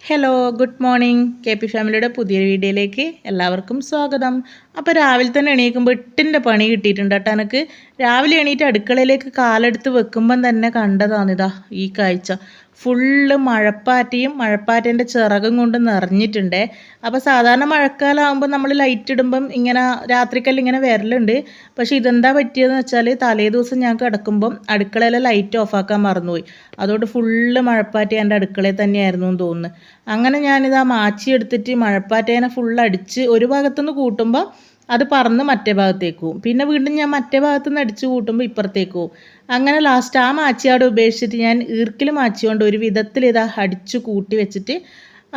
Hello good morning K P ഫാമിലിയുടെ പുതിയൊരു വീഡിയോയിലേക്ക് എല്ലാവർക്കും സ്വാഗതം. അപ്പോൾ രാവിലെ തന്നെ എണീക്കുമ്പോൾ എട്ടിൻ്റെ പണി കിട്ടിയിട്ടുണ്ട് കേട്ടോ. എനിക്ക് രാവിലെ എണീറ്റ് അടുക്കളയിലേക്ക് കാലെടുത്ത് വെക്കുമ്പം തന്നെ കണ്ടതാണിതാ ഈ കാഴ്ച. ഫുള്ള് മഴപ്പാറ്റേൻ്റെ ചിറകും കൊണ്ട് നിറഞ്ഞിട്ടുണ്ട്. അപ്പോൾ സാധാരണ മഴക്കാലമാകുമ്പോൾ നമ്മൾ ലൈറ്റ് ഇടുമ്പം ഇങ്ങനെ രാത്രിക്കല്ല ഇങ്ങനെ വരലുണ്ട്. പക്ഷേ ഇതെന്താ പറ്റിയതെന്ന് വെച്ചാൽ തലേ ദിവസം ഞാൻ കിടക്കുമ്പം അടുക്കളയിലെ ലൈറ്റ് ഓഫാക്കാൻ മറന്നുപോയി. അതുകൊണ്ട് ഫുള്ള് മഴപ്പാറ്റ എൻ്റെ അടുക്കളയിൽ തന്നെയായിരുന്നു എന്ന് തോന്നുന്നു. അങ്ങനെ ഞാനിതാ മാച്ചി എടുത്തിട്ട് മഴപ്പാറ്റേനെ ഫുൾ അടിച്ച് ഒരു ഭാഗത്തുനിന്ന് കൂട്ടുമ്പോൾ അത് പറന്ന് മറ്റേ ഭാഗത്തേക്ക് പോവും. പിന്നെ വീണ്ടും ഞാൻ മറ്റേ ഭാഗത്തുനിന്ന് അടിച്ച് കൂട്ടുമ്പോൾ ഇപ്പുറത്തേക്ക് പോവും. അങ്ങനെ ലാസ്റ്റ് ആ മാച്ചി അവിടെ ഉപേക്ഷിച്ചിട്ട് ഞാൻ ഈർക്കിൽ മാച്ചി കൊണ്ട് ഒരു വിധത്തിൽ ഇതാ അടിച്ച് കൂട്ടി വെച്ചിട്ട്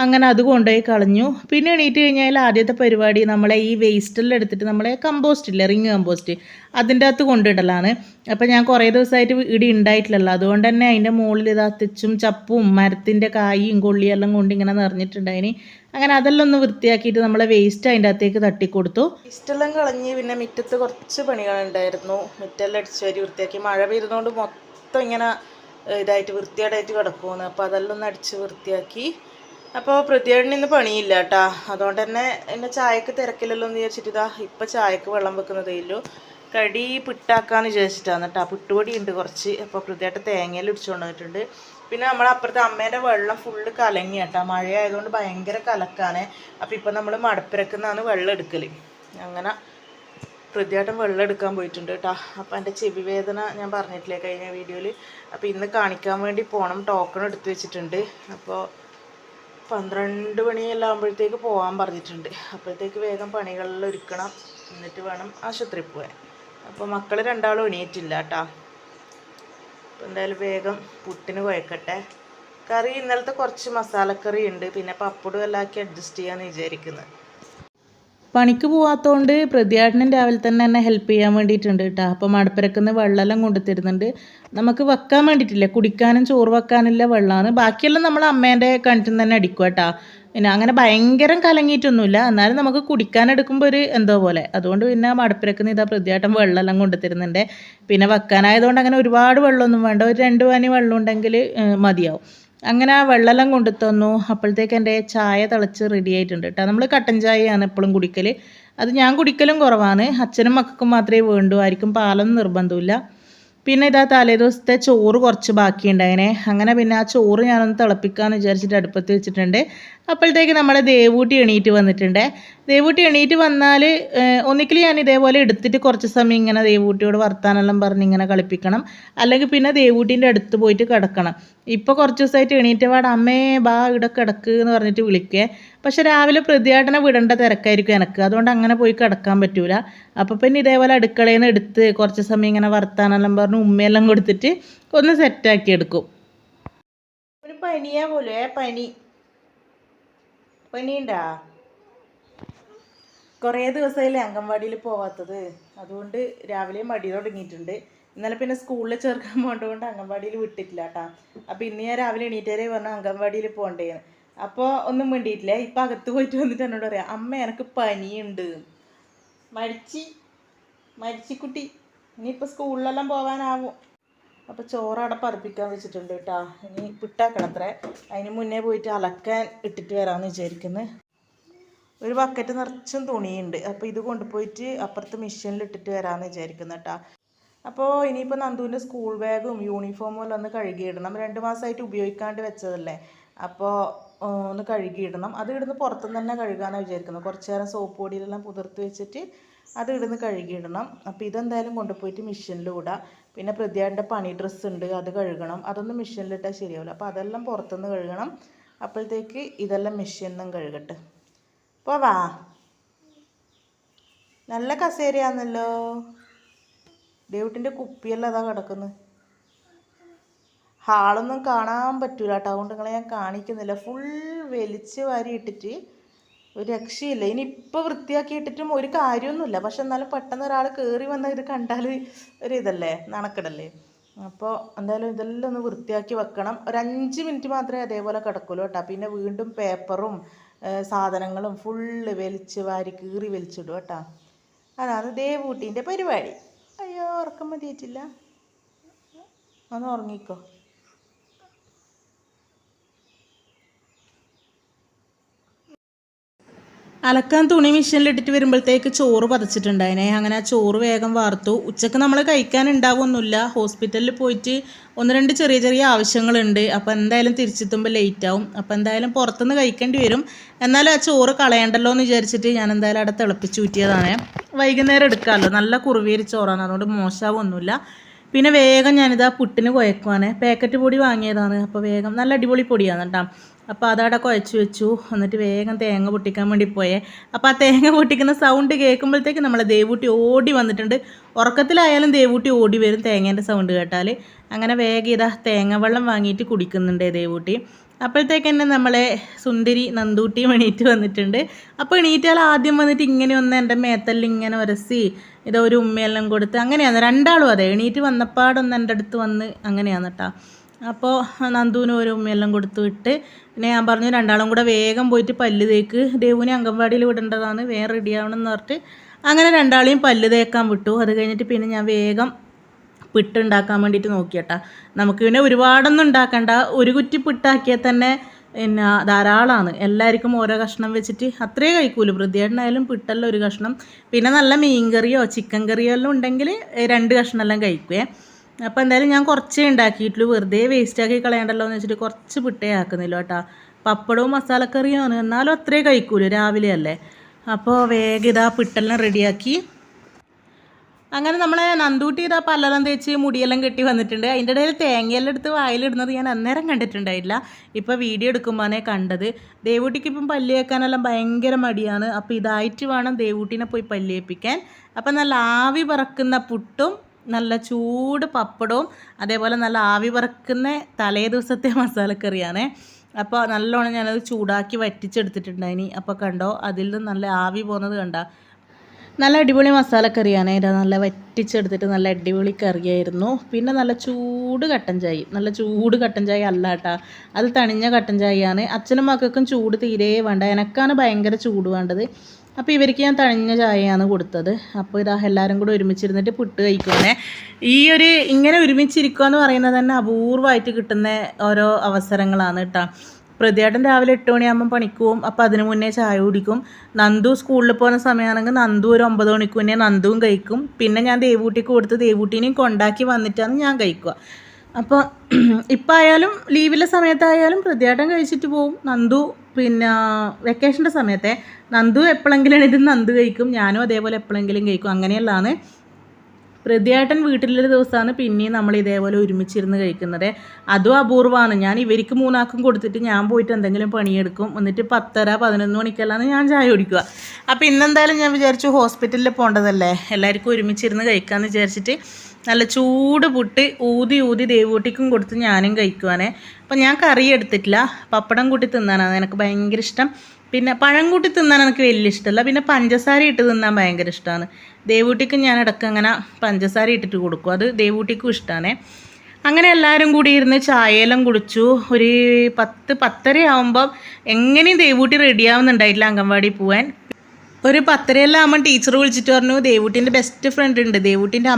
അങ്ങനെ അത് കൊണ്ടുപോയി കളഞ്ഞു. പിന്നെ എണീറ്റ് കഴിഞ്ഞാൽ ആദ്യത്തെ പരിപാടി നമ്മളെ ഈ വേസ്റ്റെല്ലാം എടുത്തിട്ട് നമ്മളെ കമ്പോസ്റ്റ് ഇല്ലേ, റിങ് കമ്പോസ്റ്റ്, അതിൻ്റെ അകത്ത് കൊണ്ടിടലാണ്. അപ്പോൾ ഞാൻ കുറേ ദിവസമായിട്ട് ഇടി ഉണ്ടായിട്ടില്ലല്ലോ, അതുകൊണ്ട് തന്നെ അതിൻ്റെ മുകളിൽ ഇതാ തെച്ചും ചപ്പും മരത്തിൻ്റെ കായും കൊള്ളിയെല്ലാം കൊണ്ട് ഇങ്ങനെ നിറഞ്ഞിട്ടുണ്ടായിന്. അങ്ങനെ അതെല്ലാം ഒന്ന് വൃത്തിയാക്കിയിട്ട് നമ്മളെ വേസ്റ്റ് അതിൻ്റെ അകത്തേക്ക് തട്ടിക്കൊടുത്തു. വേസ്റ്റെല്ലാം കളഞ്ഞ് പിന്നെ മുറ്റത്ത് കുറച്ച് പണികളുണ്ടായിരുന്നു. മുറ്റെല്ലാം അടിച്ച് വരി വൃത്തിയാക്കി. മഴ പെയ്യുന്നതുകൊണ്ട് മൊത്തം ഇങ്ങനെ ഇതായിട്ട് വൃത്തിയായിട്ട് കിടക്കുമെന്ന്. അപ്പോൾ അതെല്ലാം ഒന്ന് അടിച്ച് വൃത്തിയാക്കി. അപ്പോൾ പ്രതിയേട്ടന് ഇന്ന് പണിയില്ല കേട്ടോ, അതുകൊണ്ട് തന്നെ എന്നെ ചായക്ക് തിരക്കില്ലല്ലോ എന്ന് വിചാരിച്ചിട്ട് ഇതാ ഇപ്പം ചായക്ക് വെള്ളം വെക്കുന്നതേ ഉള്ളൂ. കടി പിട്ടാക്കാന്ന് വിചാരിച്ചിട്ടാണ് കേട്ടോ. പുട്ടുപൊടി ഉണ്ട് കുറച്ച്. അപ്പോൾ പ്രതിയേട്ടൻ തേങ്ങയിൽ ഇടിച്ചുകൊണ്ട് വന്നിട്ടുണ്ട്. പിന്നെ നമ്മളപ്പുറത്തെ അമ്മേൻ്റെ വെള്ളം ഫുള്ള് കലങ്ങി കേട്ടോ. മഴയായതുകൊണ്ട് ഭയങ്കര കലക്കാണ്. അപ്പോൾ ഇപ്പം നമ്മൾ മടപ്പിരക്കുന്നതാണ് വെള്ളം എടുക്കൽ. അങ്ങനെ പ്രതിയേട്ടൻ വെള്ളം എടുക്കാൻ പോയിട്ടുണ്ട് കേട്ടോ. അപ്പോൾ എൻ്റെ ചെവി വേദന ഞാൻ പറഞ്ഞിട്ടില്ലേ കഴിഞ്ഞ വീഡിയോയിൽ. അപ്പോൾ ഇന്ന് കാണിക്കാൻ വേണ്ടി പോകണം. ടോക്കൺ എടുത്ത് വെച്ചിട്ടുണ്ട്. അപ്പോൾ 12 മണിയെല്ലാം ആകുമ്പോഴത്തേക്ക് പോകാൻ പറഞ്ഞിട്ടുണ്ട്. അപ്പോഴത്തേക്ക് വേഗം പണികളിൽ ഒരുക്കണം, എന്നിട്ട് വേണം ആശുപത്രിയിൽ പോകാൻ. അപ്പോൾ മക്കൾ രണ്ടാളും എണീറ്റില്ല കേട്ടോ. അപ്പോൾ എന്തായാലും വേഗം പുട്ടിന് കുഴക്കട്ടെ. കറി ഇന്നലത്തെ കുറച്ച് മസാലക്കറി ഉണ്ട്, പിന്നെ പപ്പടും എല്ലാം ആക്കി അഡ്ജസ്റ്റ് ചെയ്യാമെന്ന് വിചാരിക്കുന്നത്. പണിക്ക് പോകാത്തതുകൊണ്ട് പ്രതിയാട്ടനും രാവിലെ തന്നെ എന്നെ ഹെൽപ്പ് ചെയ്യാൻ വേണ്ടിയിട്ടുണ്ട് കേട്ടോ. അപ്പോൾ മടപ്പിരക്കുന്ന വെള്ളമെല്ലാം കൊണ്ടുതരുന്നുണ്ട്. നമുക്ക് വെക്കാൻ വേണ്ടിയിട്ടില്ല, കുടിക്കാനും ചോറ് വെക്കാനുള്ള വെള്ളമാണ്. ബാക്കിയെല്ലാം നമ്മൾ അമ്മേൻ്റെ കിണറ്റിൽ തന്നെ അടിക്കുക കേട്ടോ. പിന്നെ അങ്ങനെ ഭയങ്കരം കലങ്ങിയിട്ടൊന്നുമില്ല, എന്നാലും നമുക്ക് കുടിക്കാനെടുക്കുമ്പോൾ ഒരു എന്തോ പോലെ. അതുകൊണ്ട് പിന്നെ മടപ്പിരക്കുന്ന ഇതാ പ്രതിയാട്ടം വെള്ളമെല്ലാം കൊണ്ടുതരുന്നുണ്ട്. പിന്നെ വെക്കാനായതുകൊണ്ട് അങ്ങനെ ഒരുപാട് വെള്ളമൊന്നും വേണ്ട, ഒരു 2 പാനി വെള്ളം ഉണ്ടെങ്കിൽ മതിയാവും. അങ്ങനെ ആ വെള്ളമെല്ലാം കൊണ്ടു തന്നു. അപ്പോഴത്തേക്ക് എൻ്റെ ചായ തിളച്ച് റെഡി ആയിട്ടുണ്ട് കേട്ടോ. നമ്മൾ കട്ടൻ ചായയാണ് എപ്പോഴും കുടിക്കൽ. അത് ഞാൻ കുടിക്കലും കുറവാണ്. അച്ഛനും മക്കൾക്കും മാത്രമേ വേണ്ടൂ, ആർക്കും പാലൊന്നും നിർബന്ധമില്ല. പിന്നെ ഇതാ തലേ ദിവസത്തെ ചോറ് കുറച്ച് ബാക്കിയുണ്ടായിനെ. അങ്ങനെ പിന്നെ ആ ചോറ് ഞാനൊന്ന് തിളപ്പിക്കാമെന്ന് വിചാരിച്ചിട്ട് അടുപ്പത്ത് വെച്ചിട്ടുണ്ട്. അപ്പോഴത്തേക്ക് നമ്മളെ ദേവൂട്ടി എണീറ്റ് വന്നിട്ടുണ്ട്. ദേവൂട്ടി എണീറ്റ് വന്നാൽ ഒന്നിക്കൽ ഞാൻ ഇതേപോലെ എടുത്തിട്ട് കുറച്ച് സമയം ഇങ്ങനെ ദേവൂട്ടിയോട് വർത്താനെല്ലാം പറഞ്ഞ് ഇങ്ങനെ കളിപ്പിക്കണം, അല്ലെങ്കിൽ പിന്നെ ദേവൂട്ടീൻ്റെ അടുത്ത് പോയിട്ട് കിടക്കണം. ഇപ്പോൾ കുറച്ച് ദിവസമായിട്ട് എണീറ്റ് പാട് അമ്മേ ബാ ഇവിടെ കിടക്ക് എന്ന് പറഞ്ഞിട്ട് വിളിക്കേ. പക്ഷെ രാവിലെ പ്രതിയാട്ടനെ വിടേണ്ട തിരക്കായിരിക്കും എനിക്ക്, അതുകൊണ്ട് അങ്ങനെ പോയി കിടക്കാൻ പറ്റൂല. അപ്പോൾ പിന്നെ ഇതേപോലെ അടുക്കളയിൽ നിന്ന് എടുത്ത് കുറച്ച് സമയം ഇങ്ങനെ വർത്താനെല്ലാം പറഞ്ഞ് ഉമ്മയെല്ലാം കൊടുത്തിട്ട് ഒന്ന് സെറ്റാക്കി എടുക്കും. ഒരു പനിയാ പോലെ പനിയുണ്ടാ? കുറേ ദിവസമായില്ലേ അംഗൻവാടിയിൽ പോവാത്തത്, അതുകൊണ്ട് രാവിലെ മടി തുടങ്ങിയിട്ടുണ്ട്. ഇന്നലെ പിന്നെ സ്കൂളിൽ ചേർക്കാൻ പോകേണ്ടതുകൊണ്ട് അംഗൻവാടിയിൽ വിട്ടിട്ടില്ല കേട്ടോ. അപ്പോൾ ഇന്ന് ഞാൻ രാവിലെ എണീറ്റേരെ പറഞ്ഞു അംഗൻവാടിയിൽ പോകണ്ടേന്ന്. അപ്പോൾ ഒന്നും വേണ്ടിയിട്ടില്ല. ഇപ്പം അകത്ത് പോയിട്ട് വന്നിട്ട് എന്നോട് പറയാം, അമ്മ എനിക്ക് പനിയുണ്ട്. മരിച്ചിക്കുട്ടി ഇനിയിപ്പോൾ സ്കൂളിലെല്ലാം പോകാനാവും. അപ്പോൾ ചോറവിടെ പറിപ്പിക്കാൻ വെച്ചിട്ടുണ്ട് കേട്ടോ. ഇനി പിട്ടാക്കണത്രേ. അതിന് മുന്നേ പോയിട്ട് അലക്കാൻ ഇട്ടിട്ട് വരാമെന്ന് വിചാരിക്കുന്നത്. ഒരു ബക്കറ്റ് നിറച്ചും തുണിയുണ്ട്. അപ്പോൾ ഇത് കൊണ്ടുപോയിട്ട് അപ്പുറത്ത് മെഷീനിൽ ഇട്ടിട്ട് വരാമെന്ന് വിചാരിക്കുന്നു കേട്ടോ. അപ്പോൾ ഇനിയിപ്പോൾ നന്ദുവിൻ്റെ സ്കൂൾ ബാഗും യൂണിഫോമും എല്ലാം ഒന്ന് കഴുകിയിടണം. 2 മാസമായിട്ട് ഉപയോഗിക്കാണ്ട് വെച്ചതല്ലേ, അപ്പോൾ ഒന്ന് കഴുകിയിടണം. അത് ഇടുന്ന് പുറത്തുനിന്ന് തന്നെ കഴുകാമെന്ന് വിചാരിക്കുന്നത്. കുറച്ച് നേരം സോപ്പ് പൊടിയിലെല്ലാം പുതിർത്ത് വെച്ചിട്ട് അത് ഇടുന്ന് കഴുകിയിടണം. അപ്പോൾ ഇതെന്തായാലും കൊണ്ടുപോയിട്ട് മെഷീനിൽ ഇടാം. പിന്നെ പ്രതിയാടിൻ്റെ പണി ഡ്രസ്സ് ഉണ്ട്, അത് കഴുകണം. അതൊന്നും മെഷീനിലിട്ടാൽ ശരിയാവില്ല. അപ്പോൾ അതെല്ലാം പുറത്തുനിന്ന് കഴുകണം. അപ്പോഴത്തേക്ക് ഇതെല്ലാം മെഷീനിൽ നിന്നും കഴുകട്ടെ. പോവാ, നല്ല കസേരയാണല്ലോ. ഡേവിട്ടിൻ്റെ കുപ്പിയെല്ലാം അതാ കിടക്കുന്നത്. ഹാളൊന്നും കാണാൻ പറ്റൂല കേട്ടോ, അതുകൊണ്ട് നിങ്ങളെ ഞാൻ കാണിക്കുന്നില്ല. ഫുൾ വലിച്ച് വാരി ഇട്ടിട്ട് ഒരു രക്ഷയില്ല. ഇനിയിപ്പോൾ വൃത്തിയാക്കി ഇട്ടിട്ടും ഒരു കാര്യമൊന്നുമില്ല. പക്ഷെ എന്നാലും പെട്ടെന്ന് ഒരാൾ കയറി വന്നാൽ ഇത് കണ്ടാൽ ഒരു ഇതല്ലേ, നടക്കിടല്ലേ. അപ്പോൾ എന്തായാലും ഇതെല്ലാം ഒന്ന് വൃത്തിയാക്കി വെക്കണം. ഒരു 5 മിനിറ്റ് മാത്രമേ അതേപോലെ കിടക്കുള്ളൂ കേട്ടോ. പിന്നെ വീണ്ടും പേപ്പറും സാധനങ്ങളും ഫുള്ള് വലിച്ച് വാരി കീറി വലിച്ചിടും കേട്ടോ. അതാണ് ദേവൂട്ടീൻ്റെ പരിപാടി. അയ്യോ ഉറക്കം മതിയിട്ടില്ല, ഒന്ന് ഉറങ്ങിക്കോ. അലക്കാൻ തുണി മെഷീനിലിട്ടിട്ട് വരുമ്പോഴത്തേക്ക് ചോറ് പതച്ചിട്ടുണ്ടായിനെ. അങ്ങനെ ആ ചോറ് വേഗം വാർത്തു. ഉച്ചക്ക് നമ്മൾ കഴിക്കാനുണ്ടാവുമൊന്നുമില്ല. ഹോസ്പിറ്റലിൽ പോയിട്ട് ഒന്ന് രണ്ട് ചെറിയ ചെറിയ ആവശ്യങ്ങളുണ്ട്. അപ്പോൾ എന്തായാലും തിരിച്ചെത്തുമ്പോൾ ലേറ്റ് ആവും. അപ്പോൾ എന്തായാലും പുറത്തുനിന്ന് കഴിക്കേണ്ടി വരും. എന്നാലും ആ ചോറ് കളയണ്ടല്ലോ എന്ന് വിചാരിച്ചിട്ട് ഞാൻ എന്തായാലും അവിടെ തിളപ്പിച്ച് ഊറ്റിയതാണ്. വൈകുന്നേരം എടുക്കാമല്ലോ, നല്ല കുറുവിയരി ചോറാണ്, അതുകൊണ്ട് മോശമാവൊന്നുമില്ല. പിന്നെ വേഗം ഞാനിതാ പുട്ടിന് കുഴക്കുവാണ്. പാക്കറ്റ് പൊടി വാങ്ങിയതാണ്. അപ്പോൾ വേഗം നല്ല അടിപൊളി പൊടിയാണ് കേട്ടോ. അപ്പോൾ അതവിടെ കുഴച്ച് വെച്ചു. എന്നിട്ട് വേഗം തേങ്ങ പൊട്ടിക്കാൻ വേണ്ടി പോയേ. അപ്പോൾ ആ തേങ്ങ പൊട്ടിക്കുന്ന സൗണ്ട് കേൾക്കുമ്പോഴത്തേക്ക് നമ്മളെ ദേവൂട്ടി ഓടി വന്നിട്ടുണ്ട്. ഉറക്കത്തിലായാലും ദേവൂട്ടി ഓടി വരും തേങ്ങേൻ്റെ സൗണ്ട് കേട്ടാൽ. അങ്ങനെ വേഗം ഇതാ തേങ്ങ വെള്ളം വാങ്ങിയിട്ട് കുടിക്കുന്നുണ്ട് ദേവൂട്ടി. അപ്പോഴത്തേക്ക് തന്നെ നമ്മളെ സുന്ദരി നന്ദൂട്ടിയും എണീറ്റ് വന്നിട്ടുണ്ട്. അപ്പോൾ എണീറ്റാൽ ആദ്യം വന്നിട്ട് ഇങ്ങനെ ഒന്ന് എൻ്റെ മേത്തല്ലിൽ ഇങ്ങനെ ഉരസി ഇതൊരു ഉമ്മയെല്ലാം കൊടുത്ത് അങ്ങനെയാണ് രണ്ടാളും. അതെ, എണീറ്റ് വന്നപ്പാടൊന്ന് എൻ്റെ അടുത്ത് വന്ന് അങ്ങനെയാണ് കേട്ടോ. അപ്പോൾ നന്ദുവിന് ഒരു ഉമ്മയെല്ലാം കൊടുത്തു വിട്ട് പിന്നെ ഞാൻ പറഞ്ഞു രണ്ടാളും കൂടെ വേഗം പോയിട്ട് പല്ല് തേക്ക്, ദേവുവിനെ അംഗൻവാടിയിൽ വിടേണ്ടതാണ്, വേഗം റെഡിയാവണം എന്ന് പറഞ്ഞിട്ട് അങ്ങനെ രണ്ടാളെയും പല്ല് തേക്കാൻ വിട്ടു. അത് കഴിഞ്ഞിട്ട് പിന്നെ ഞാൻ വേഗം പിട്ടുണ്ടാക്കാൻ വേണ്ടിയിട്ട് നോക്കിയട്ടാ. നമുക്ക് പിന്നെ ഒരുപാടൊന്നും ഉണ്ടാക്കണ്ട, ഒരു കുറ്റി പിട്ടാക്കിയാൽ തന്നെ പിന്നെ ധാരാളമാണ്. എല്ലാവർക്കും ഓരോ കഷ്ണം വെച്ചിട്ട് അത്രേ കഴിക്കൂലൂ. വൃദ്ധിയായിട്ടായാലും പിട്ടെല്ലാം ഒരു കഷ്ണം, പിന്നെ നല്ല മീൻ കറിയോ ചിക്കൻ കറിയോ എല്ലാം ഉണ്ടെങ്കിൽ 2 കഷ്ണമെല്ലാം കഴിക്കുവേ. അപ്പോൾ എന്തായാലും ഞാൻ കുറച്ചേ ഉണ്ടാക്കിയിട്ടുള്ളൂ, വെറുതെ വേസ്റ്റാക്കി കളയണ്ടല്ലോ എന്ന് വെച്ചിട്ട് കുറച്ച് പിട്ടേ ആക്കുന്നില്ല കേട്ടോ. പപ്പടവും മസാലക്കറിയാണ്, എന്നാലും അത്രേ കഴിക്കൂലൂ, രാവിലെ അല്ലേ. അപ്പോൾ വേഗം ഇതാ പിട്ടെല്ലാം റെഡിയാക്കി. അങ്ങനെ നമ്മളെ നന്ദൂട്ടി ഇതാ പല്ലെല്ലാം തേച്ച് മുടിയെല്ലാം കെട്ടി വന്നിട്ടുണ്ട്. അതിൻ്റെ ഇടയിൽ തേങ്ങയെല്ലാം എടുത്ത് വായിലിടുന്നത് ഞാൻ അന്നേരം കണ്ടിട്ടുണ്ടായില്ല, ഇപ്പോൾ വീഡിയോ എടുക്കുമ്പോഴേ കണ്ടത്. ദേവൂട്ടിക്ക് ഇപ്പം പല്ല് തേക്കാനെല്ലാം ഭയങ്കര മടിയാണ്. അപ്പോൾ ഇതായിട്ട് വേണം ദേവൂട്ടിനെ പോയി പല്ല് തേപ്പിക്കാൻ. അപ്പം നല്ല ആവി പറക്കുന്ന പുട്ടും നല്ല ചൂട് പപ്പടവും അതേപോലെ നല്ല ആവി പറക്കുന്ന തലേ ദിവസത്തെ മസാലക്കറിയാണ്. അപ്പോൾ നല്ലോണം ഞാനത് ചൂടാക്കി വറ്റിച്ചെടുത്തിട്ടുണ്ടായിനി. അപ്പോൾ കണ്ടോ, അതിൽ നിന്ന് നല്ല ആവി പോകുന്നത് കണ്ടോ. നല്ല അടിപൊളി മസാലക്കറിയാണ്. ഇത് നല്ല വറ്റിച്ചെടുത്തിട്ട് നല്ല അടിപൊളി കറിയായിരുന്നു. പിന്നെ നല്ല ചൂട് കട്ടൻ ചായ, നല്ല ചൂട് കട്ടൻ ചായ അല്ല കേട്ടോ, അത് തണിഞ്ഞ കട്ടൻ ചായയാണ്. അച്ഛനും മക്കൾക്കും ചൂട് തീരെ വേണ്ട, എനക്കാണ് ഭയങ്കര ചൂട് വേണ്ടത്. അപ്പോൾ ഇവർക്ക് ഞാൻ തണിഞ്ഞ ചായയാണ് കൊടുത്തത്. അപ്പോൾ ഇതാ എല്ലാവരും കൂടെ ഒരുമിച്ചിരുന്നിട്ട് പുട്ട് കഴിക്കുവാണേ. ഇങ്ങനെ ഒരുമിച്ചിരിക്കുക എന്ന് പറയുന്നത് തന്നെ അപൂർവമായിട്ട് കിട്ടുന്ന ഓരോ അവസരങ്ങളാണ് കേട്ടോ. പ്രതിയേട്ടൻ രാവിലെ 8 മണിയാകുമ്പം പണിക്ക് പോവും. അപ്പോൾ അതിന് മുന്നേ ചായ കുടിക്കും. നന്ദു സ്കൂളിൽ പോകുന്ന സമയമാണെങ്കിൽ നന്ദു ഒരു 9 മണിക്ക് മുന്നേ നന്ദുവും കഴിക്കും. പിന്നെ ഞാൻ ദേവൂട്ടിക്ക് കൊടുത്ത് ദേവൂട്ടിനെയും കൊണ്ടാക്കി വന്നിട്ടാണ് ഞാൻ കഴിക്കുക. അപ്പോൾ ഇപ്പം ആയാലും ലീവിലെ സമയത്തായാലും പ്രതിയേട്ടൻ കഴിച്ചിട്ട് പോവും. നന്ദു പിന്നെ വെക്കേഷൻ്റെ സമയത്തെ നന്ദു എപ്പോഴെങ്കിലും എണീറ്റ് നന്ദു കഴിക്കും, ഞാനും അതേപോലെ എപ്പോഴെങ്കിലും കഴിക്കും. അങ്ങനെയല്ലാണ്. പ്രതിയേട്ടൻ വീട്ടിലൊരു ദിവസമാണ് പിന്നെയും നമ്മൾ ഇതേപോലെ ഒരുമിച്ചിരുന്ന് കഴിക്കുന്നത്. അതും അപൂർവമാണ്. ഞാൻ ഇവർക്ക് 3 ആൾക്കും കൊടുത്തിട്ട് ഞാൻ പോയിട്ട് എന്തെങ്കിലും പണിയെടുക്കും. എന്നിട്ട് 10:30-11 മണിക്കെല്ലാം ഞാൻ ചായ കുടിക്കുക. അപ്പോൾ ഇന്നെന്തായാലും ഞാൻ വിചാരിച്ചു ഹോസ്പിറ്റലിൽ പോകേണ്ടതല്ലേ, എല്ലാവർക്കും ഒരുമിച്ചിരുന്ന് കഴിക്കാമെന്ന് വിചാരിച്ചിട്ട് നല്ല ചൂട് പുട്ട് ഊതി ഊതി ദേവൂട്ടിക്കും കൊടുത്ത് ഞാനും കഴിക്കുവാനേ. അപ്പോൾ ഞാൻ കറി എടുത്തിട്ടില്ല, പപ്പടം കൂട്ടി തിന്നാനാണ് എനിക്ക് ഭയങ്കര ഇഷ്ടം. പിന്നെ പഴം കൂട്ടി തിന്നാൻ എനിക്ക് വലിയ ഇഷ്ടമല്ല. പിന്നെ പഞ്ചസാര ഇട്ട് തിന്നാൻ ഭയങ്കര ഇഷ്ടമാണ്. ദേവൂട്ടിക്ക് ഞാൻ ഇടയ്ക്ക് അങ്ങനെ പഞ്ചസാര ഇട്ടിട്ട് കൊടുക്കും, അത് ദേവൂട്ടിക്കും ഇഷ്ടമാണ്. അങ്ങനെ എല്ലാവരും കൂടി ഇരുന്ന് ചായയെല്ലാം കുടിച്ചു. ഒരു 10-10:30 ആകുമ്പം എങ്ങനെയും ദേവൂട്ടി റെഡിയാവുന്നുണ്ടായിട്ടില്ല അംഗൻവാടി പോകാൻ. ഒരു 10:30 ആകുമ്പോൾ ടീച്ചർ വിളിച്ചിട്ട് പറഞ്ഞു ദേവൂട്ടിൻ്റെ ബെസ്റ്റ് ഫ്രണ്ട് ഉണ്ട്, ദേവൂട്ടിൻ്റെ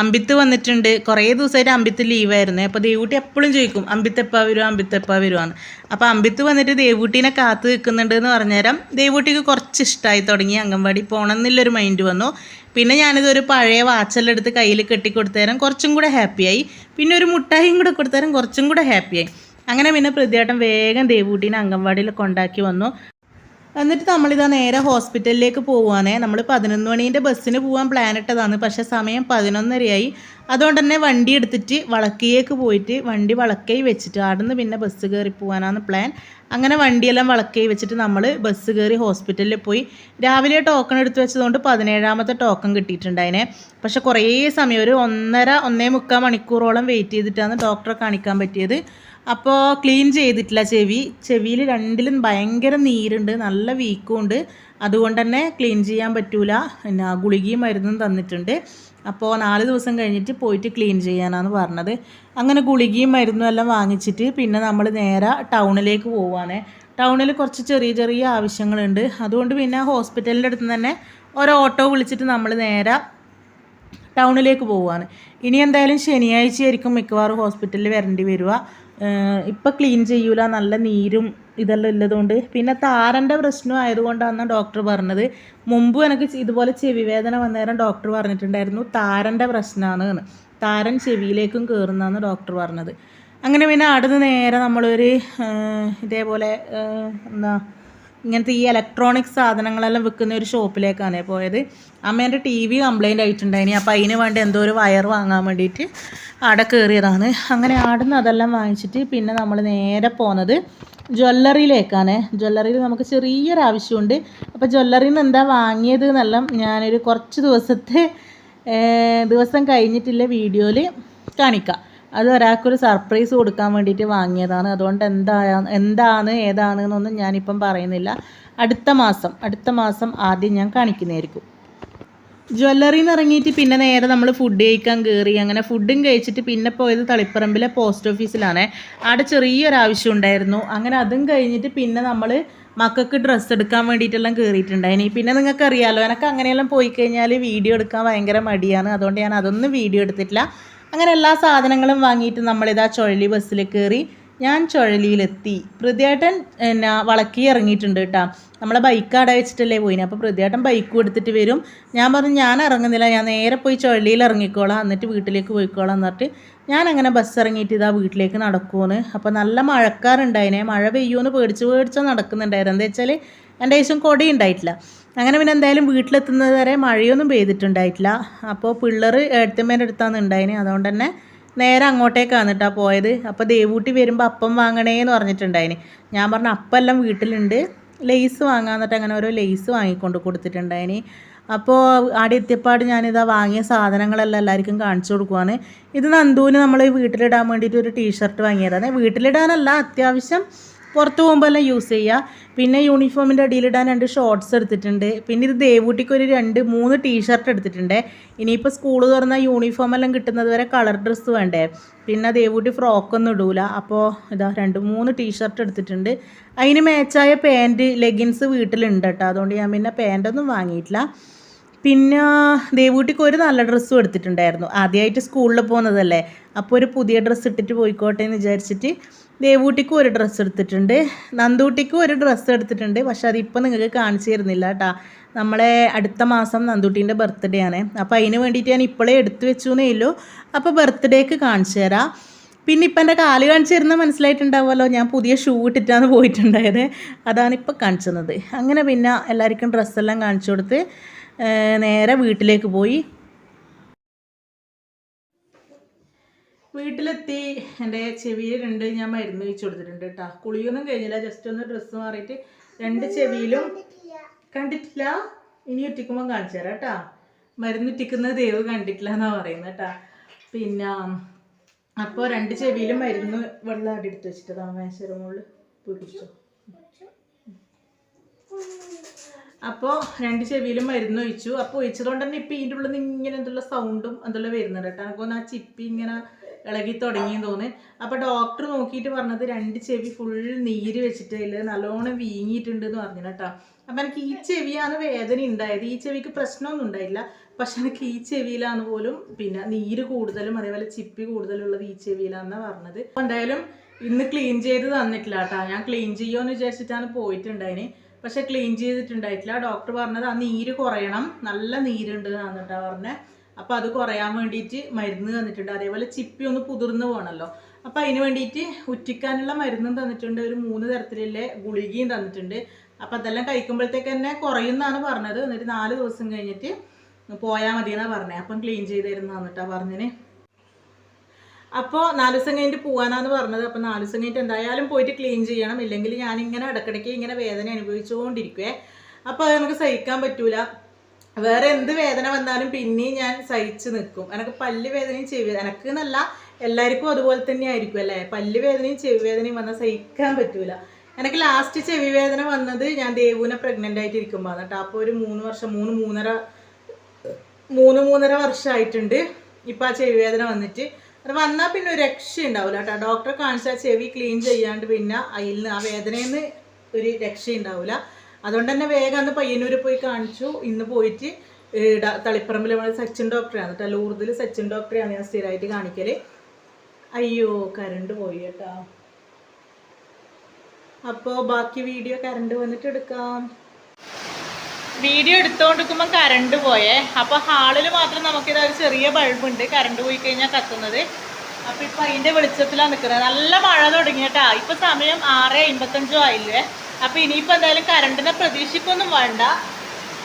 അമ്പിത്ത് വന്നിട്ടുണ്ട്. കുറേ ദിവസമായിട്ട് അമ്പിത്ത് ലീവായിരുന്നു. അപ്പോൾ ദേവൂട്ടി എപ്പോഴും ചോദിക്കും അമ്പിത്ത് എപ്പോൾ വരുവാന്ന്. അപ്പോൾ അമ്പിത്ത് വന്നിട്ട് ദേവൂട്ടീനെ കാത്ത് നിൽക്കുന്നുണ്ട് എന്ന് പറഞ്ഞേരം ദേവൂട്ടിക്ക് കുറച്ച് ഇഷ്ടമായി തുടങ്ങി, അംഗൻവാടി പോകണം എന്നുള്ളൊരു മൈൻഡ് വന്നു. പിന്നെ ഞാനിതൊരു പഴയ വാച്ചെല്ലാം എടുത്ത് കയ്യിൽ കെട്ടിക്കൊടുത്തേരം കുറച്ചും കൂടെ ഹാപ്പിയായി. പിന്നെ ഒരു മുട്ടായിയും കൂടെ കൊടുത്തേരം കുറച്ചും കൂടെ ഹാപ്പിയായി. അങ്ങനെ പിന്നെ പ്രതിയേട്ടൻ വേഗം ദേവൂട്ടീനെ അംഗൻവാടിയിൽ കൊണ്ടാക്കി വന്നു. എന്നിട്ട് നമ്മളിതാ നേരെ ഹോസ്പിറ്റലിലേക്ക് പോവുകയാണേ. നമ്മൾ 11 മണീൻ്റെ ബസ്സിന് പോകാൻ പ്ലാൻ ഇട്ടതാണ്, പക്ഷേ സമയം 11:30 അതുകൊണ്ട് തന്നെ വണ്ടി എടുത്തിട്ട് വളക്കയിലേക്ക് പോയിട്ട് വണ്ടി വളക്കയിൽ വെച്ചിട്ട് അവിടുന്ന് പിന്നെ ബസ് കയറി പോകാനാണ് പ്ലാൻ. അങ്ങനെ വണ്ടിയെല്ലാം വളക്കയിൽ വെച്ചിട്ട് നമ്മൾ ബസ് കയറി ഹോസ്പിറ്റലിൽ പോയി. രാവിലെ ടോക്കൺ എടുത്ത് വെച്ചതുകൊണ്ട് 17ാമത്തെ ടോക്കൺ കിട്ടിയിട്ടുണ്ടായിനെ. പക്ഷേ കുറേ സമയം, ഒരു 1.5-1.25 മണിക്കൂറോളം വെയിറ്റ് ചെയ്തിട്ടാണ് ഡോക്ടറെ കാണിക്കാൻ പറ്റിയത്. അപ്പോൾ ക്ലീൻ ചെയ്തിട്ടില്ല ചെവിയിൽ രണ്ടിലും ഭയങ്കര നീരുണ്ട്, നല്ല വീക്കും ഉണ്ട്. അതുകൊണ്ട് തന്നെ ക്ലീൻ ചെയ്യാൻ പറ്റൂല. പിന്നെ ഗുളികയും മരുന്നും തന്നിട്ടുണ്ട്. അപ്പോൾ 4 ദിവസം കഴിഞ്ഞിട്ട് പോയിട്ട് ക്ലീൻ ചെയ്യാനാണ് പറഞ്ഞത്. അങ്ങനെ ഗുളികയും മരുന്നും എല്ലാം വാങ്ങിച്ചിട്ട് പിന്നെ നമ്മൾ നേരെ ടൗണിലേക്ക് പോവുകയാണ്. ടൗണിൽ കുറച്ച് ചെറിയ ചെറിയ ആവശ്യങ്ങളുണ്ട്. അതുകൊണ്ട് പിന്നെ ഹോസ്പിറ്റലിൻ്റെ അടുത്ത് തന്നെ ഒരു ഓട്ടോ വിളിച്ചിട്ട് നമ്മൾ നേരെ ടൗണിലേക്ക് പോവുകയാണ്. ഇനി എന്തായാലും ശനിയാഴ്ചയായിരിക്കും മിക്കവാറും ഹോസ്പിറ്റലിൽ വരേണ്ടി വരിക. ഇപ്പം ക്ലീൻ ചെയ്യൂല, നല്ല നീരും ഇതെല്ലാം ഉള്ളതുകൊണ്ട്. പിന്നെ താരൻ്റെ പ്രശ്നം ആയതുകൊണ്ടാണ് ഡോക്ടർ പറഞ്ഞത്. മുമ്പ് എനിക്ക് ഇതുപോലെ ചെവി വേദന വന്നേരം ഡോക്ടർ പറഞ്ഞിട്ടുണ്ടായിരുന്നു താരൻ്റെ പ്രശ്നമാണ്, താരൻ ചെവിയിലേക്കും കയറുന്നതാണ് ഡോക്ടർ പറഞ്ഞത്. അങ്ങനെ പിന്നെ അവിടുന്ന് നേരെ നമ്മളൊരു ഇതേപോലെ എന്താ ഇങ്ങനത്തെ ഈ ഇലക്ട്രോണിക് സാധനങ്ങളെല്ലാം വിൽക്കുന്ന ഒരു ഷോപ്പിലേക്കാണ് പോയത്. അമ്മേൻ്റെ ടി വി കംപ്ലൈൻ്റ് ആയിട്ടുണ്ടായിനി. അപ്പോൾ അതിന് വേണ്ടി എന്തോ ഒരു വയർ വാങ്ങാൻ വേണ്ടിയിട്ട് അവിടെ കയറിയതാണ്. അങ്ങനെ ആടുന്ന് അതെല്ലാം വാങ്ങിച്ചിട്ട് പിന്നെ നമ്മൾ നേരെ പോകുന്നത് ജ്വല്ലറിയിലേക്കാണ്. ജ്വല്ലറിയിൽ നമുക്ക് ചെറിയൊരു ആവശ്യമുണ്ട്. അപ്പോൾ ജ്വല്ലറിയിൽ നിന്ന് എന്താ വാങ്ങിയത് എന്നെല്ലാം ഞാനൊരു കുറച്ച് ദിവസം കഴിഞ്ഞിട്ടുള്ള വീഡിയോയിൽ കാണിക്കാം. അത് ഒരാൾക്കൊരു സർപ്രൈസ് കൊടുക്കാൻ വേണ്ടിയിട്ട് വാങ്ങിയതാണ്. അതുകൊണ്ട് എന്താണ് ഏതാണെന്നൊന്നും ഞാനിപ്പം പറയുന്നില്ല. അടുത്ത മാസം ആദ്യം ഞാൻ കാണിക്കുന്നതായിരിക്കും. ജ്വല്ലറിയിൽ നിന്ന് ഇറങ്ങിയിട്ട് പിന്നെ നേരെ നമ്മൾ ഫുഡ് കഴിക്കാൻ കയറി. അങ്ങനെ ഫുഡും കഴിച്ചിട്ട് പിന്നെ പോയത് തളിപ്പറമ്പിലെ പോസ്റ്റ് ഓഫീസിലാണ്. അവിടെ ചെറിയൊരാവശ്യം ഉണ്ടായിരുന്നു. അങ്ങനെ അതും കഴിഞ്ഞിട്ട് പിന്നെ നമ്മൾ മക്കൾക്ക് ഡ്രസ്സ് എടുക്കാൻ വേണ്ടിയിട്ടെല്ലാം കയറിയിട്ടുണ്ടായിനി. പിന്നെ നിങ്ങൾക്കറിയാമല്ലോ, എനിക്ക് അങ്ങനെയെല്ലാം പോയി കഴിഞ്ഞാൽ വീഡിയോ എടുക്കാൻ ഭയങ്കര മടിയാണ്. അതുകൊണ്ട് ഞാൻ അതൊന്നും വീഡിയോ എടുത്തിട്ടില്ല. അങ്ങനെ എല്ലാ സാധനങ്ങളും വാങ്ങിയിട്ട് നമ്മളിതാ ചുഴലി ബസ്സിൽ കയറി. ഞാൻ ചുഴലിയിലെത്തി. പൃഥ്വിയേട്ടൻ വളക്കി ഇറങ്ങിയിട്ടുണ്ട് കേട്ടോ. നമ്മളെ ബൈക്ക് അവിടെ വെച്ചിട്ടല്ലേ പോയിന്. അപ്പോൾ പൃഥ്വിയേട്ടൻ ബൈക്കും എടുത്തിട്ട് വരും. ഞാൻ പറഞ്ഞു ഞാൻ ഇറങ്ങുന്നില്ല, ഞാൻ നേരെ പോയി ചുഴലിയിൽ ഇറങ്ങിക്കോളാം, എന്നിട്ട് വീട്ടിലേക്ക് പോയിക്കോളാം എന്നിട്ട് ഞാൻ അങ്ങനെ ബസ് ഇറങ്ങിയിട്ട് ഇതാ വീട്ടിലേക്ക് നടക്കുമെന്ന്. അപ്പോൾ നല്ല മഴക്കാറുണ്ടായിനെ. മഴ പെയ്യുമെന്ന് പേടിച്ചോ നടക്കുന്നുണ്ടായിരുന്നു. എന്താ വെച്ചാൽ എൻ്റെ ശേഷം കൊടി ഉണ്ടായിട്ടില്ല. അങ്ങനെ പിന്നെ എന്തായാലും വീട്ടിലെത്തുന്നത് വരെ മഴയൊന്നും പെയ്തിട്ടുണ്ടായിട്ടില്ല. അപ്പോൾ പിള്ളേർ ഏട്ടത്തമ്മേൻ്റെ അടുത്താണ് ഉണ്ടായിന്. അതുകൊണ്ട് തന്നെ നേരെ അങ്ങോട്ടേക്കാണ് കേട്ടോ പോയത്. അപ്പോൾ ദേവൂട്ടി വരുമ്പോൾ അപ്പം വാങ്ങണേന്ന് പറഞ്ഞിട്ടുണ്ടായിന്. ഞാൻ പറഞ്ഞു അപ്പെല്ലാം വീട്ടിലുണ്ട്, ലെയ്സ് വാങ്ങാന്നിട്ട് അങ്ങനെ ഓരോ ലെയ്സ് വാങ്ങിക്കൊണ്ട് കൊടുത്തിട്ടുണ്ടായിന്. അപ്പോൾ അവിടെ എത്തിയപ്പാട് ഞാനിതാ വാങ്ങിയ സാധനങ്ങളെല്ലാം എല്ലാവർക്കും കാണിച്ചു കൊടുക്കുവാണ്. ഇത് നന്ദുവിന് നമ്മൾ വീട്ടിലിടാൻ വേണ്ടിയിട്ട് ഒരു ടീഷർട്ട് വാങ്ങിയതാണ്. വീട്ടിലിടാനല്ല, അത്യാവശ്യം പുറത്ത് പോകുമ്പോൾ എല്ലാം യൂസ് ചെയ്യുക. പിന്നെ യൂണിഫോമിൻ്റെ അടിയിലിടാൻ 2 ഷോർട്ട്സ് എടുത്തിട്ടുണ്ട്. പിന്നെ ഇത് ദേവൂട്ടിക്ക് ഒരു 2-3 ടീഷർട്ട് എടുത്തിട്ടുണ്ട്. ഇനിയിപ്പോൾ സ്കൂൾ തുറന്നാൽ യൂണിഫോം എല്ലാം കിട്ടുന്നത് വരെ കളർ ഡ്രസ്സ് വേണ്ടേ. പിന്നെ ദേവൂട്ടി ഫ്രോക്കൊന്നും ഇടൂല. അപ്പോൾ ഇതാ 2-3 ടീഷർട്ട് എടുത്തിട്ടുണ്ട്. അതിന് മാച്ചായ പാൻറ്റ് ലെഗിൻസ് വീട്ടിലുണ്ട് കേട്ടോ. അതുകൊണ്ട് ഞാൻ പിന്നെ പാൻറ്റൊന്നും വാങ്ങിയിട്ടില്ല. പിന്നെ ദേവൂട്ടിക്ക് ഒരു നല്ല ഡ്രസ്സും എടുത്തിട്ടുണ്ടായിരുന്നു. ആദ്യമായിട്ട് സ്കൂളിൽ പോകുന്നതല്ലേ, അപ്പോൾ ഒരു പുതിയ ഡ്രസ്സ് ഇട്ടിട്ട് പോയിക്കോട്ടെ എന്ന് വിചാരിച്ചിട്ട് ദേവൂട്ടിക്കും ഒരു ഡ്രസ്സ് എടുത്തിട്ടുണ്ട്. നന്ദൂട്ടിക്കും ഒരു ഡ്രസ്സ് എടുത്തിട്ടുണ്ട്. പക്ഷെ അതിപ്പോൾ നിങ്ങൾക്ക് കാണിച്ചു തരുന്നില്ല കേട്ടോ. നമ്മളെ അടുത്ത മാസം നന്ദൂട്ടീൻ്റെ ബർത്ത്ഡേ ആണ്. അപ്പോൾ അതിന് വേണ്ടിയിട്ട് ഞാൻ ഇപ്പോഴേ എടുത്തു വെച്ചു എന്നേ ഉള്ളൂ. അപ്പോൾ ബർത്ത്ഡേക്ക് കാണിച്ചു തരാം. പിന്നെ ഇപ്പം എൻ്റെ കാല് കാണിച്ചു തരുന്നത് മനസ്സിലായിട്ടുണ്ടാവുമല്ലോ. ഞാൻ പുതിയ ഷൂ ഇട്ടിട്ടാണ് പോയിട്ടുണ്ടായത്. അതാണ് ഇപ്പോൾ കാണിച്ചത്. അങ്ങനെ പിന്നെ എല്ലാവർക്കും ഡ്രസ്സെല്ലാം കാണിച്ചു കൊടുത്ത് നേരെ വീട്ടിലേക്ക് പോയി. വീട്ടിലെത്തി എൻ്റെ ചെവിയിൽ 2 ഞാൻ മരുന്ന് വെച്ച് കൊടുത്തിട്ടുണ്ട് കേട്ടോ. കുളിയൊന്നും കഴിഞ്ഞില്ല, ജസ്റ്റ് ഒന്ന് ഡ്രസ്സ് മാറിയിട്ട് 2 ചെവിയിലും കണ്ടിട്ടില്ല. ഇനി ഒറ്റിക്കുമ്പോൾ കാണിച്ചു തരാം കേട്ടോ. മരുന്ന് ഒറ്റിക്കുന്നത് ദൈവം കണ്ടിട്ടില്ല എന്നാണ് പറയുന്നത് കേട്ടോ. പിന്നെ അപ്പോൾ 2 ചെവിയിലും മരുന്ന് വെള്ളം അടി എടുത്ത് വെച്ചിട്ട് മേശയുടെ മുകളിൽ പിടിച്ചു. അപ്പോൾ 2 ചെവിയിലും മരുന്ന് ഒഴിച്ചു. അപ്പോൾ ഒഴിച്ചതുകൊണ്ട് തന്നെ ഇപ്പം ഇതിൻ്റെ ഉള്ളിൽ നിന്ന് ഇങ്ങനെ എന്തുള്ള സൗണ്ടും എന്തുള്ള വരുന്നുണ്ട് കേട്ടോ. എനിക്കൊന്ന് ആ ചിപ്പി ഇങ്ങനെ ഇളകി തുടങ്ങിയെന്ന് തോന്നി. അപ്പോൾ ഡോക്ടർ നോക്കിയിട്ട് പറഞ്ഞത് 2 ചെവി ഫുൾ നീര് വെച്ചിട്ടില്ല, നല്ലോണം വീങ്ങിയിട്ടുണ്ട് എന്ന് പറഞ്ഞു കേട്ടോ. അപ്പം എനിക്ക് ഈ ചെവിയാണ് വേദന ഉണ്ടായത്. ഈ ചെവിക്ക് പ്രശ്നമൊന്നും ഉണ്ടായില്ല. പക്ഷെ എനിക്ക് ഈ ചെവിയിലാണ് പോലും പിന്നെ നീര് കൂടുതലും അതേപോലെ ചിപ്പി കൂടുതലുള്ളത് ഈ ചെവിയിലാണെന്നാണ് പറഞ്ഞത്. അപ്പോൾ എന്തായാലും ഇന്ന് ക്ലീൻ ചെയ്ത് തന്നിട്ടില്ല കേട്ടോ. ഞാൻ ക്ലീൻ ചെയ്യുമെന്ന് വിചാരിച്ചിട്ടാണ് പോയിട്ടുണ്ടായിന്. പക്ഷെ ക്ലീൻ ചെയ്തിട്ടുണ്ടായിട്ടില്ല. ഡോക്ടർ പറഞ്ഞത് ആ നീര് കുറയണം, നല്ല നീരുണ്ട് എന്നാണ് കേട്ടോ പറഞ്ഞത്. അപ്പോൾ അത് കുറയാൻ വേണ്ടിയിട്ട് മരുന്ന് തന്നിട്ടുണ്ട്. അതേപോലെ ചിപ്പി ഒന്ന് കുതിർന്ന് പോകണമല്ലോ. അപ്പോൾ അതിന് വേണ്ടിയിട്ട് ഉറ്റിക്കാനുള്ള മരുന്നും തന്നിട്ടുണ്ട്. ഒരു 3 തരത്തിലുള്ള ഗുളികയും തന്നിട്ടുണ്ട്. അപ്പോൾ അതെല്ലാം കഴിക്കുമ്പോഴത്തേക്ക് തന്നെ കുറയുമെന്നാണ് പറഞ്ഞത്. എന്നിട്ട് 4 ദിവസം കഴിഞ്ഞിട്ട് പോയാൽ മതി എന്നാണ് പറഞ്ഞത്. അപ്പം ക്ലീൻ ചെയ്ത് തരുന്നതാണ് കേട്ടോ പറഞ്ഞതിന്. അപ്പോൾ 4 ദിവസം കഴിഞ്ഞിട്ട് പോകാനാണ് പറഞ്ഞത്. അപ്പോൾ 4 ദിവസം കഴിഞ്ഞിട്ട് എന്തായാലും പോയിട്ട് ക്ലീൻ ചെയ്യണം. ഇല്ലെങ്കിൽ ഞാനിങ്ങനെ ഇടയ്ക്കിടയ്ക്ക് ഇങ്ങനെ വേദന അനുഭവിച്ചുകൊണ്ടിരിക്കുവേ. അപ്പോൾ അത് നമുക്ക് സഹിക്കാൻ പറ്റൂല. വേറെ എന്ത് വേദന വന്നാലും പിന്നെയും ഞാൻ സഹിച്ച് നിൽക്കും. എനിക്ക് പല്ല് വേദനയും ചെവി എനിക്ക് എന്നല്ല, എല്ലാവർക്കും അതുപോലെ തന്നെ ആയിരിക്കും അല്ലേ. പല്ല് വേദനയും ചെവി വേദനയും വന്നാൽ സഹിക്കാൻ പറ്റൂല. എനിക്ക് ലാസ്റ്റ് ചെവി വേദന വന്നത് ഞാൻ ദേവുവിനെ പ്രഗ്നൻ്റ് ആയിട്ട് ഇരിക്കുമ്പോൾ കേട്ടോ. അപ്പോൾ ഒരു 3-3.5 വർഷമായിട്ടുണ്ട് ഇപ്പോൾ ആ ചെവി വേദന വന്നിട്ട്. അത് വന്നാൽ പിന്നെ ഒരു രക്ഷ ഉണ്ടാവില്ല കേട്ടോ. ഡോക്ടറെ കാണിച്ചാൽ ചെവി ക്ലീൻ ചെയ്യാണ്ട് പിന്നെ അതിൽ നിന്ന് ആ വേദനയിൽ നിന്ന് ഒരു രക്ഷ ഉണ്ടാവില്ല. അതുകൊണ്ട് തന്നെ വേഗം അന്ന് പയ്യന്നൂർ പോയി കാണിച്ചു. ഇന്ന് പോയിട്ട് തളിപ്പറമ്പിൽ നമ്മൾ സച്ചിൻ ഡോക്ടറെയാണ് കേട്ടോ. ലൂർദിൽ സച്ചിൻ ഡോക്ടറെയാണ് ഞാൻ സ്ഥിരമായിട്ട് കാണിക്കൽ. അയ്യോ കരണ്ട് പോയി കേട്ടോ. അപ്പോൾ ബാക്കി വീഡിയോ കറണ്ട് വന്നിട്ട് എടുക്കാം. വീഡിയോ എടുത്തുകൊണ്ടിരിക്കുമ്പോൾ കറണ്ട് പോയേ. അപ്പോൾ ഹാളിൽ മാത്രം നമുക്കിത് ഒരു ചെറിയ ബൾബുണ്ട്, കറണ്ട് പോയി കഴിഞ്ഞാൽ കത്തുന്നത്. അപ്പോൾ ഇപ്പം അതിൻ്റെ വെളിച്ചത്തിലാണ് നിൽക്കുന്നത്. നല്ല മഴ തുടങ്ങിയിട്ടാ. ഇപ്പം സമയം 6:55 ആയില്ലേ. അപ്പോൾ ഇനിയിപ്പോൾ എന്തായാലും കറണ്ടിനെ പ്രതീക്ഷിക്കൊന്നും വേണ്ട.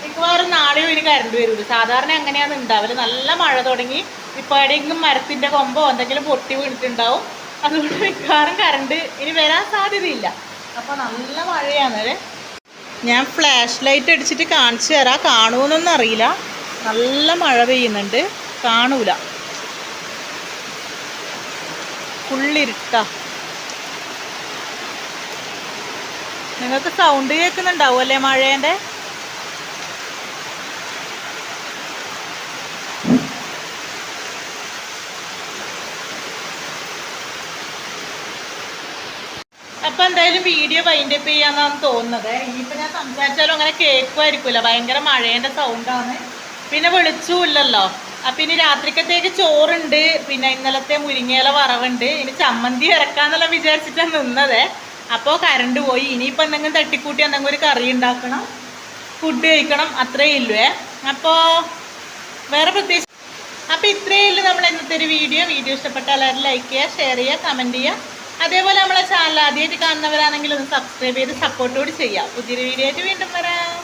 മിക്കവാറും നാളെയോ ഇനി കറണ്ട് വരുള്ളൂ. സാധാരണ അങ്ങനെയാണ് ഉണ്ടാവില്ല. നല്ല മഴ തുടങ്ങി. ഇപ്പോൾ എവിടെയെങ്കിലും മരത്തിൻ്റെ കൊമ്പോ എന്തെങ്കിലും പൊട്ടി വീണിട്ടുണ്ടാവും. അതുകൊണ്ട് മിക്കവാറും കറണ്ട് ഇനി വരാൻ സാധ്യതയില്ല. അപ്പോൾ നല്ല മഴയാണ്. ഞാൻ ഫ്ലാഷ് ലൈറ്റ് അടിച്ചിട്ട് കാണിച്ചു തരാം. കാണുമെന്നൊന്നും അറിയില്ല. നല്ല മഴ പെയ്യുന്നുണ്ട്, കാണൂല, ഫുള്ളിരുട്ടാ. നിങ്ങൾക്ക് സൗണ്ട് കേൾക്കുന്നുണ്ടാവും അല്ലേ മഴേൻ്റെ? അപ്പം എന്തായാലും വീഡിയോ വൈൻഡപ്പ് ചെയ്യാന്നാണ് തോന്നുന്നത്. ഇനിയിപ്പോൾ ഞാൻ സംസാരിച്ചാലും അങ്ങനെ കേൾക്കുമായിരിക്കില്ല, ഭയങ്കര മഴേൻ്റെ സൗണ്ടാണ്. പിന്നെ വെളിച്ചമില്ലല്ലോ. അപ്പം ഇനി രാത്രിക്കത്തേക്ക് ചോറുണ്ട്, പിന്നെ ഇന്നലത്തെ മുരിങ്ങയില വറവുണ്ട്. ഇനി ചമ്മന്തി ഇറക്കാന്നെല്ലാം വിചാരിച്ചിട്ടാണ് നിന്നത്. അപ്പോൾ കറണ്ട് പോയി. ഇനിയിപ്പോൾ എന്തെങ്കിലും തട്ടിക്കൂട്ടി എന്തെങ്കിലും ഒരു കറി ഉണ്ടാക്കണം, ഫുഡ് കഴിക്കണം, അത്രയേ ഇല്ലുവേ. അപ്പോൾ വേറെ പ്രത്യേകിച്ച് അപ്പോൾ ഇത്രയേ ഉള്ളൂ നമ്മൾ ഇന്നത്തെ ഒരു വീഡിയോ. ഇഷ്ടപ്പെട്ടാൽ എല്ലാവരും ലൈക്ക് ചെയ്യുക, ഷെയർ ചെയ്യുക, കമൻറ്റ് ചെയ്യുക. അതേപോലെ നമ്മളെ ചാനൽ ആദ്യമായിട്ട് കാണുന്നവരാണെങ്കിൽ ഒന്ന് സബ്സ്ക്രൈബ് ചെയ്ത് സപ്പോർട്ട് കൂടി ചെയ്യാം. പുതിയൊരു വീഡിയോ ആയിട്ട് വീണ്ടും വരാം.